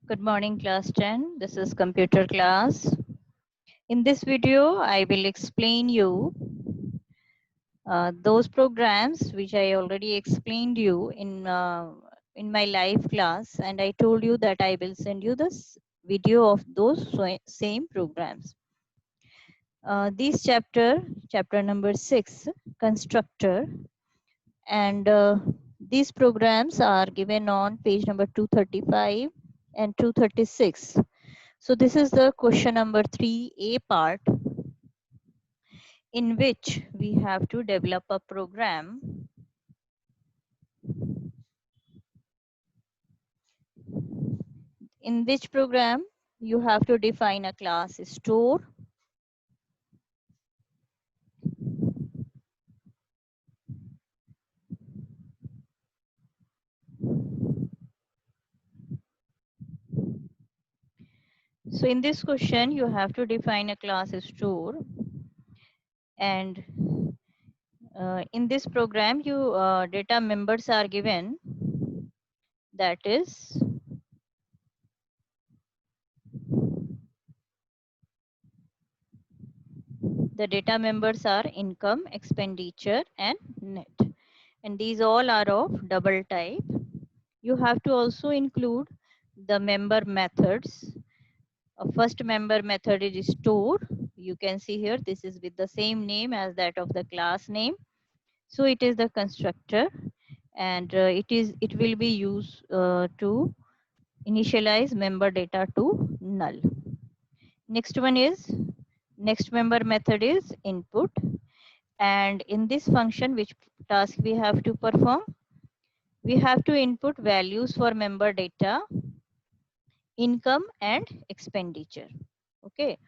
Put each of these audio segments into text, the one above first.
Good morning, class 10. This is computer class. In this video, I will explain you those programs which I already explained you in my live class, and I told you that I will send you this video of those same programs. This chapter number 6, constructor, and these programs are given on page number 235 and 236. So this is the question number 3A part, in which we have to develop a program in which program you have to define a class store. So in this question, you have to define a class store, and in this program, you data members are given. That is, the data members are income, expenditure, and net, and these all are of double type. You have to also include the member methods. A first member method is store. You can see here, this is with the same name as that of the class name. So it is the constructor, and it will be used to initialize member data to null. Next one is, next member method is input, and in this function, which task we have to perform, we have to input values for member data, income, and expenditure. Okay,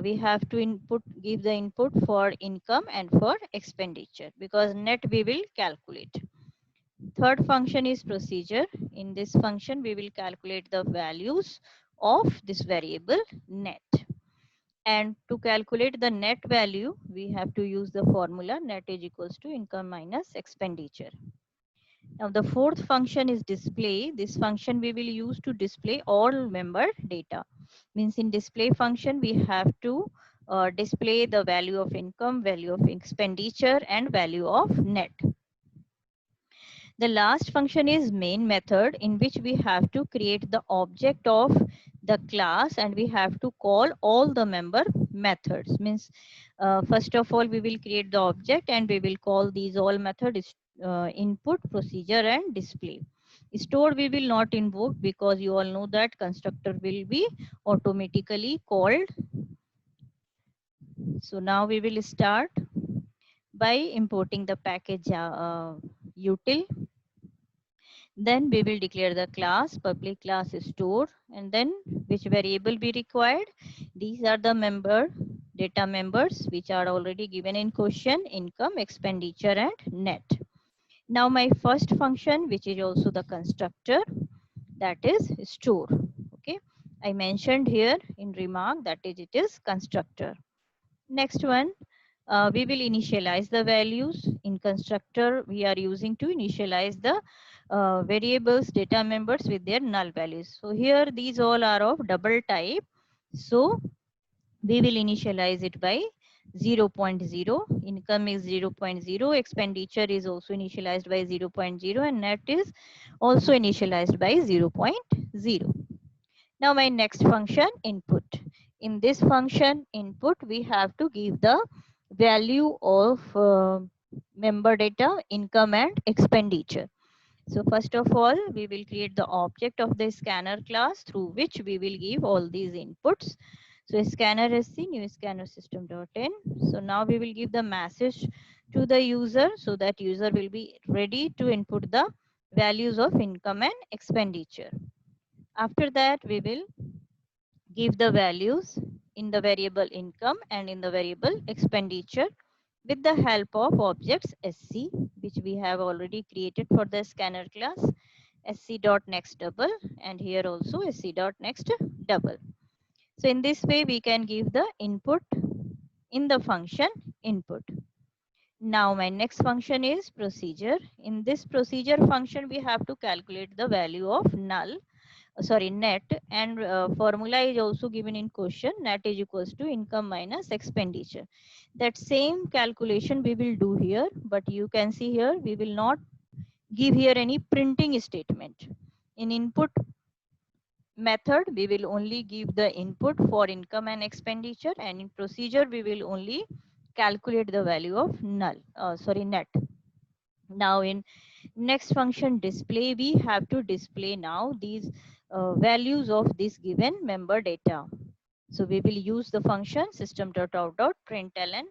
we have to give the input for income and for expenditure, because net we will calculate. Third function is procedure. In this function, we will calculate the values of this variable net. And to calculate the net value, we have to use the formula net is equals to income minus expenditure. Now the fourth function is display. This function we will use to display all member data. Means in display function, we have to display the value of income, value of expenditure, and value of net. The last function is main method, in which we have to create the object of the class, and we have to call all the member methods. Means first of all, we will create the object, and we will call these all methods input, procedure, and display. Store we will not invoke, because you all know that constructor will be automatically called. So now we will start by importing the package util. Then we will declare the class, public class store, and then which variable be required. These are the data members, which are already given in question: income, expenditure, and net. Now my first function, which is also the constructor, that is store. Okay, I mentioned here in remark that it is constructor. Next one, we will initialize the values. In constructor, we are using to initialize the variables data members with their null values. So here these all are of double type. So we will initialize it by 0.0. Income is 0.0. Expenditure is also initialized by 0.0, and net is also initialized by 0.0. Now my next function, input. In this function input, we have to give the value of member data, income, and expenditure. So first of all, we will create the object of the scanner class, through which we will give all these inputs. So scanner sc new scanner system.in. So now we will give the message to the user, so that user will be ready to input the values of income and expenditure. After that, we will give the values in the variable income and in the variable expenditure with the help of objects sc, which we have already created for the scanner class, sc.next double, and here also sc.next double. So in this way, we can give the input in the function input. Now my next function is procedure. In this procedure function, we have to calculate the value of null. sorry, net, and formula is also given in question. Net is equals to income minus expenditure. That same calculation we will do here, but you can see here we will not give here any printing statement. In input method, we will only give the input for income and expenditure, and in procedure we will only calculate the value of net. Now in next function display, we have to display now these values of this given member data. So we will use the function system.out.println,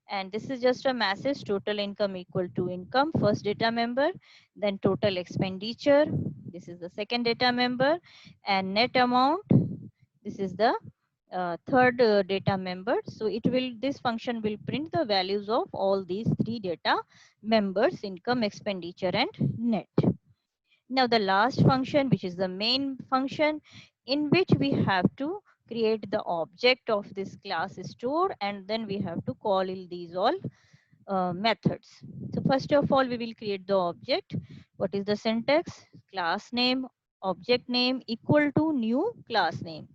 and this is just a message: total income equal to income, first data member, then total expenditure, this is the second data member, and net amount, this is the third data member. So it will, this function will print the values of all these three data members: income, expenditure, and net. Now the last function, which is the main function, in which we have to create the object of this class store, and then we have to call these all methods. So first of all, we will create the object. What is the syntax? Class name, object name equal to new class name.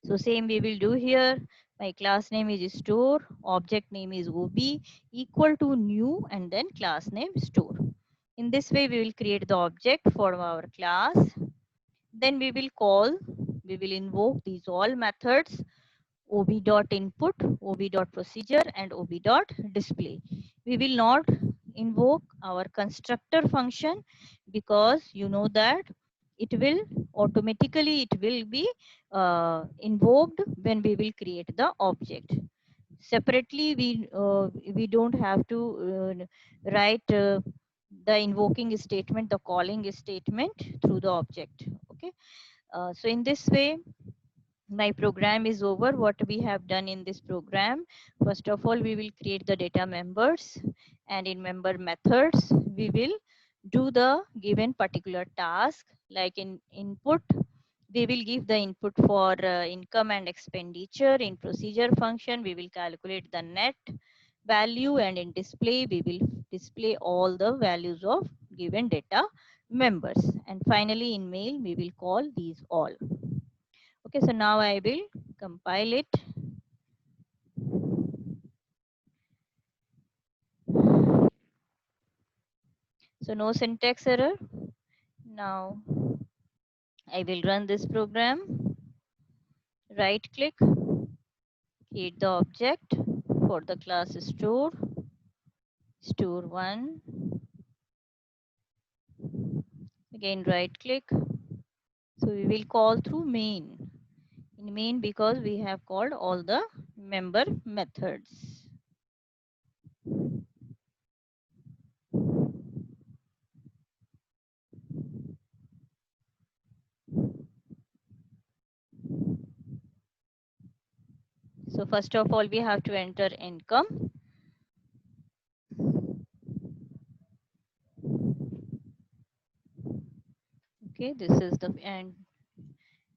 So same we will do here. My class name is store, object name is OB, equal to new, and then class name store. In this way, we will create the object for our class. Then we will invoke these all methods: ob.input, ob.procedure, and ob.display. We will not invoke our constructor function, because you know that it will be invoked when we will create the object. Separately, we don't have to write the invoking statement, the calling statement through the object. Okay. So in this way, my program is over. What we have done in this program: first of all, we will create the data members, and in member methods we will do the given particular task. Like in input, we will give the input for income and expenditure. In procedure function, we will calculate the net value, and in display we will display all the values of given data members, and finally in mail we will call these all. Okay, so now I will compile it. So no syntax error. Now I will run this program. Right click, create the object for the class store, store1. Again right click. So we will call through main. In main, because we have called all the member methods. So first of all, we have to enter income. Okay, this is the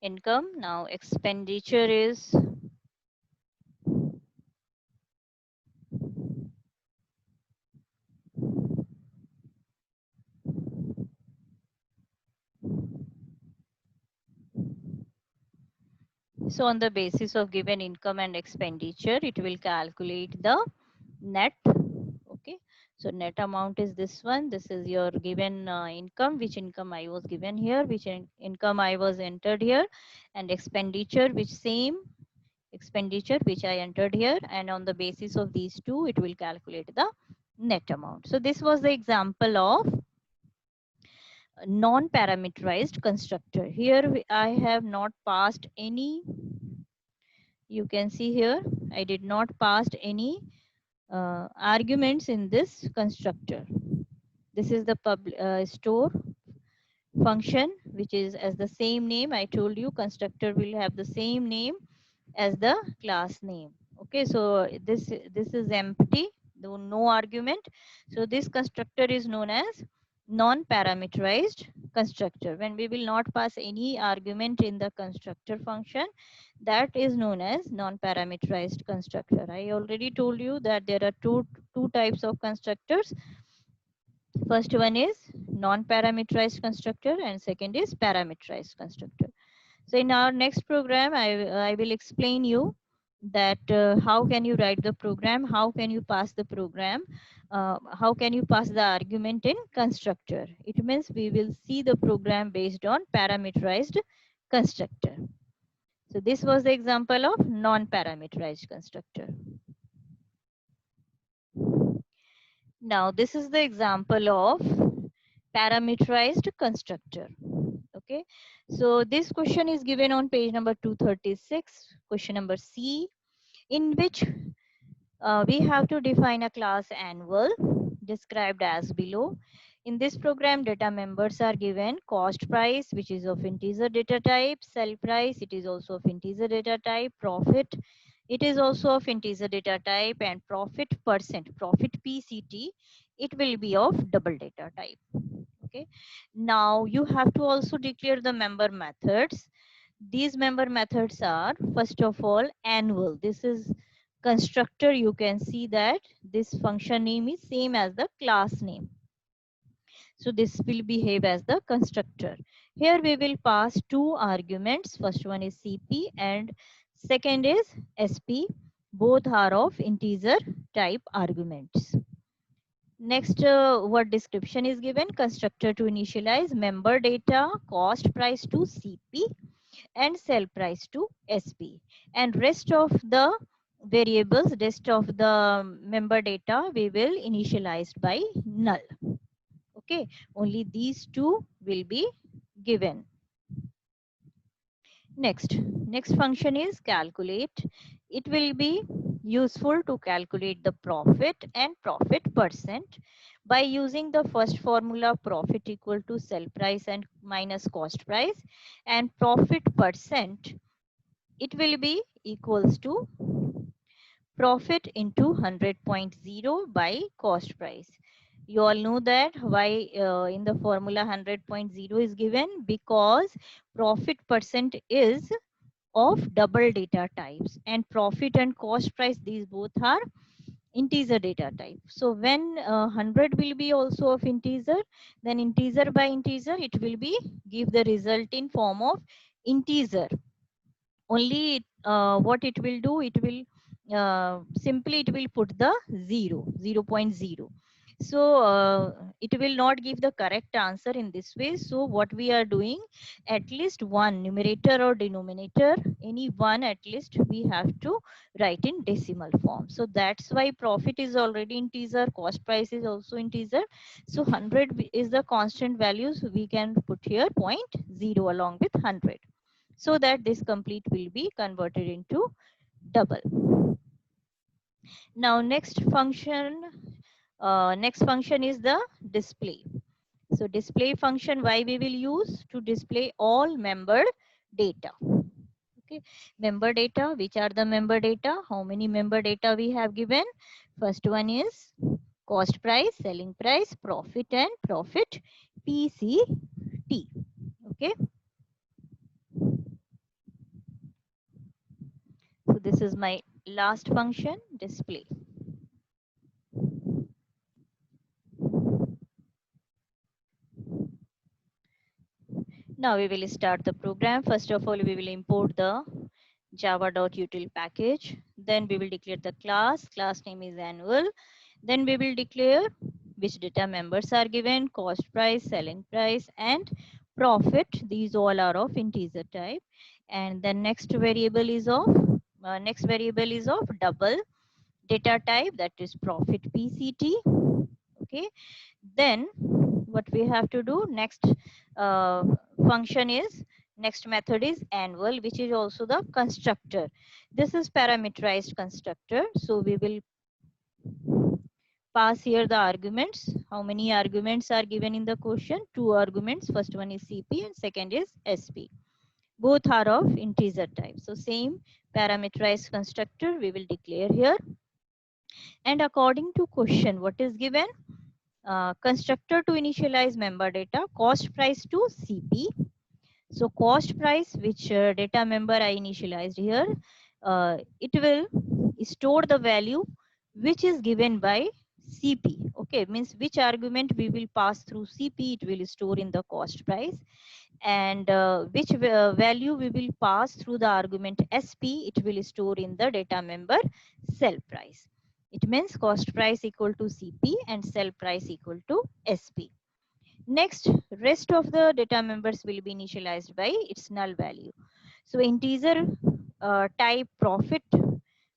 income. Now expenditure is so on the basis of given income and expenditure, it will calculate the net. Okay, so net amount is this one. This is your given income, which income I was given here, which income I was entered here, and expenditure, which same expenditure which I entered here, and on the basis of these two, it will calculate the net amount. So this was the example of non-parameterized constructor. Here I have not passed any, you can see here, I did not pass any arguments in this constructor. This is the store function, which is as the same name. I told you constructor will have the same name as the class name. Okay, so this is empty, no argument. So this constructor is known as non-parameterized constructor. When we will not pass any argument in the constructor function, that is known as non-parameterized constructor. I already told you that there are two types of constructors: First one is non-parameterized constructor and second is parameterized constructor. So in our next program, I will explain you that how can you write the program, how can you pass the program, how can you pass the argument in constructor. It means we will see the program based on parameterized constructor. So this was the example of non-parameterized constructor. Now this is the example of parameterized constructor. Okay, so this question is given on page number 236, question number C, in which we have to define a class annual described as below. In this program, data members are given cost price, which is of integer data type, sell price, it is also of integer data type, profit, it is also of integer data type, and profit percent, profit PCT, it will be of double data type. Okay, now you have to also declare the member methods. These member methods are, first of all, annual. This is constructor. You can see that this function name is same as the class name. So this will behave as the constructor. Here we will pass two arguments. First one is CP and second is SP. Both are of integer type arguments. Next, what description is given? Constructor to initialize member data, cost price to CP and sell price to SP. And rest of the variables, rest of the member data, we will initialize by null. Okay, only these two will be given. Next function is calculate. It will be useful to calculate the profit and profit percent by using the first formula, profit equal to sell price and minus cost price, and profit percent, it will be equals to profit into 100.0 by cost price. You all know that why in the formula 100.0 is given, because profit percent is of double data types and profit and cost price, these both are integer data type. So when 100 will be also of integer, then integer by integer it will be give the result in form of integer. Only what it will do, it will simply it will put the 0.0. So it will not give the correct answer in this way. So what we are doing, at least one numerator or denominator, any one at least we have to write in decimal form. So that's why profit is already integer, cost price is also integer. So 100 is the constant value, so we can put here 0.0 along with 100, so that this complete will be converted into double. Now next function is the display. So display function, why we will use? To display all member data. Okay, member data, which are the member data? How many member data we have given? First one is cost price, selling price, profit and profit PCT. Okay. So this is my last function, display. Now we will start the program. First of all, we will import the java.util package. Then we will declare the class. Class name is annual. Then we will declare which data members are given, cost price, selling price, and profit. These all are of integer type. And the next variable is of double data type, that is profit PCT. Okay. Then what we have to do next, function is, next method is annual, which is also the constructor. This is parameterized constructor. So we will pass here the arguments. How many arguments are given in the question? Two arguments. First one is CP and second is SP. Both are of integer type. So same parameterized constructor we will declare here. And according to question, what is given? Constructor to initialize member data, cost price to CP. So cost price, which data member I initialized here, it will store the value which is given by CP. Okay, means which argument we will pass through CP, it will store in the cost price, and which value we will pass through the argument SP, it will store in the data member sell price. It means cost price equal to CP and sell price equal to SP. Next, rest of the data members will be initialized by its null value. So integer type profit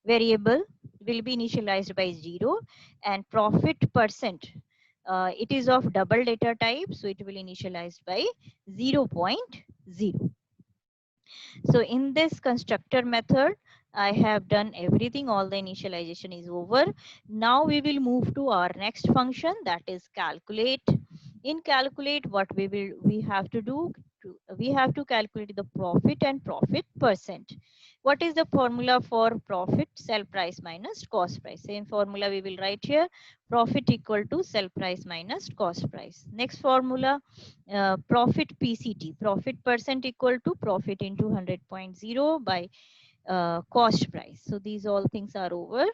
variable will be initialized by 0, and profit percent, it is of double data type, so it will initialize by 0.0. So in this constructor method, I have done everything. All the initialization is over. Now we will move to our next function, that is calculate. In calculate, what we have to do, we have to calculate the profit and profit percent. What is the formula for profit? Sell price minus cost price. Same formula we will write here. Profit equal to sell price minus cost price. Next formula, profit PCT, profit percent equal to profit into 100.0 by cost price. So these all things are over.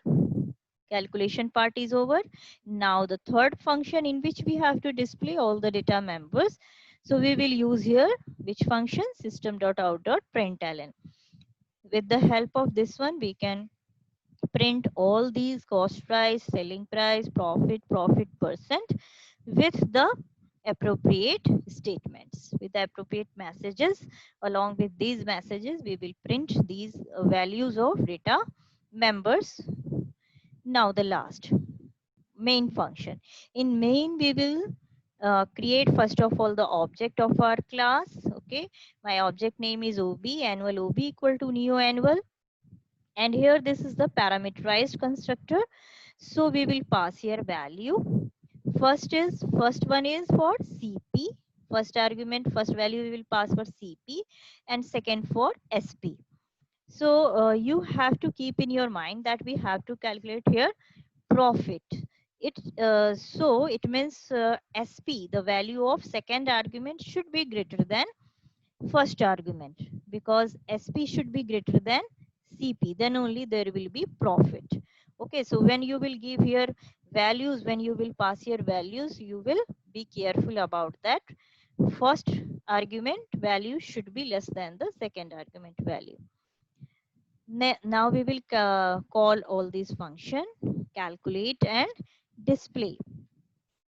Calculation part is over. Now the third function in which we have to display all the data members. So we will use here which function? System.out.println. With the help of this one, we can print all these cost price, selling price, profit, profit percent with the appropriate statements, with the appropriate messages. Along with these messages, we will print these values of data members. Now the last main function. In main, we will create first of all the object of our class. Okay, my object name is OB, annual OB equal to new annual, and here this is the parameterized constructor. So we will pass here value. First one is for CP. First argument, first value we will pass for CP, and second for SP. So you have to keep in your mind that we have to calculate here profit. So it means SP, the value of second argument should be greater than first argument, because SP should be greater than CP, then only there will be profit. Okay, so when you will give here values, when you will pass here values, you will be careful about that. First argument value should be less than the second argument value. Now we will call all these function, calculate and display.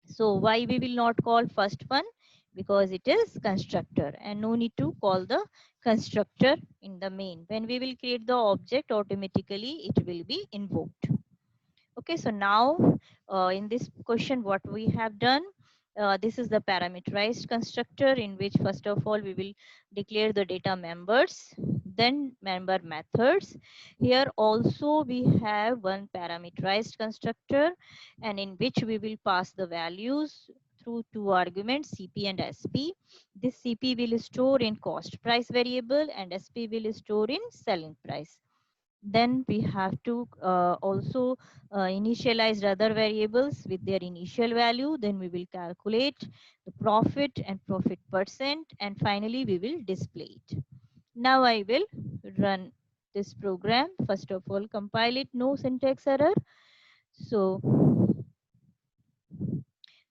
So why we will not call first one? Because it is constructor, and no need to call the constructor in the main. When we will create the object, automatically it will be invoked. Okay, so now in this question, what we have done, this is the parameterized constructor in which first of all we will declare the data members, then member methods. Here also we have one parameterized constructor, and in which we will pass the values through two arguments, CP and SP. This CP will store in cost price variable and SP will store in selling price. Then we have to also initialize other variables with their initial value. Then we will calculate the profit and profit percent, and finally we will display it. Now I will run this program. First of all, compile it, no syntax error. So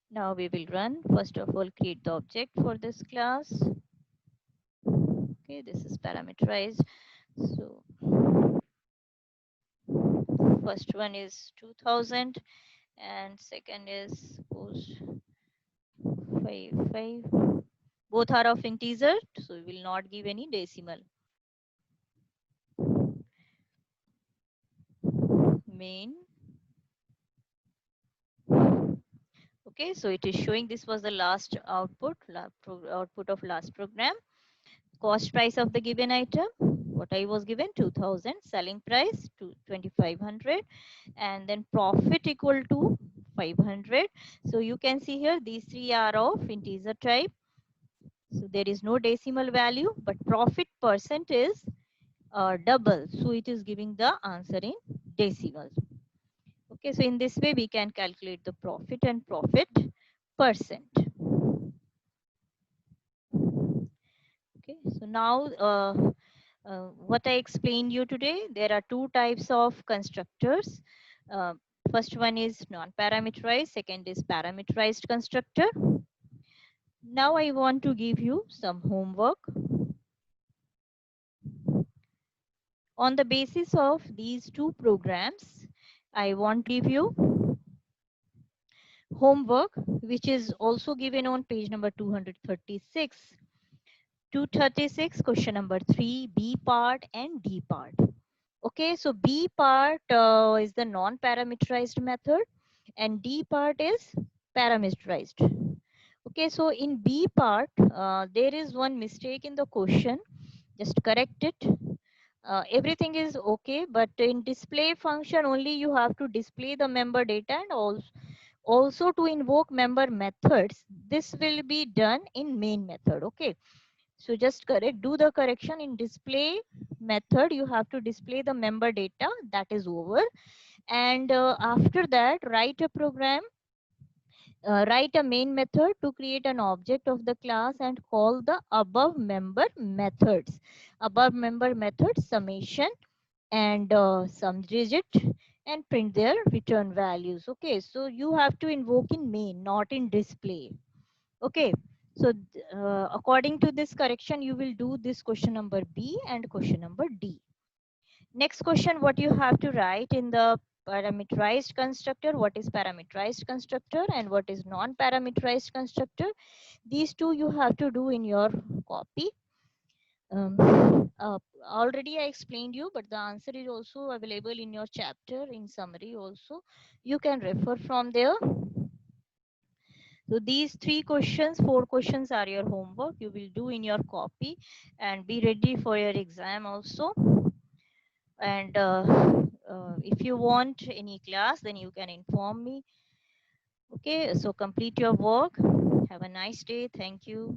now we will run. First of all, create the object for this class. Okay, this is parameterized. So first one is 2000 and second is suppose 5. Both are of integer, so we will not give any decimal. Main. Okay, so it is showing this was the last output of last program. Cost price of the given item, what I was given 2000, selling price to 2500, and then profit equal to 500. So you can see here these three are of integer type, so there is no decimal value, but profit percent is double, so it is giving the answer in decimals. Okay, so in this way we can calculate the profit and profit percent. Okay, so now what I explained you today, there are two types of constructors. First one is non-parameterized, second is parameterized constructor. Now I want to give you some homework. On the basis of these two programs, I want to give you homework, which is also given on page number 236. 236, question number 3, B part and D part. Okay, so B part is the non-parameterized method and D part is parameterized. Okay, so in B part, there is one mistake in the question. Just correct it. Everything is okay, but in display function only you have to display the member data and also to invoke member methods. This will be done in main method. Okay, so just correct, do the correction in display method. You have to display the member data, that is over. And after that, write a program, write a main method to create an object of the class and call the above member methods. Above member methods summation and some digit and print their return values. Okay, so you have to invoke in main, not in display. Okay, so according to this correction, you will do this question number B and question number D. Next question, what you have to write in the parameterized constructor, what is parameterized constructor and what is non-parameterized constructor. These two you have to do in your copy. Already I explained you, but the answer is also available in your chapter in summary also. You can refer from there. So these 4 questions are your homework. You will do in your copy and be ready for your exam also. And if you want any class, then you can inform me. Okay, so complete your work. Have a nice day. Thank you.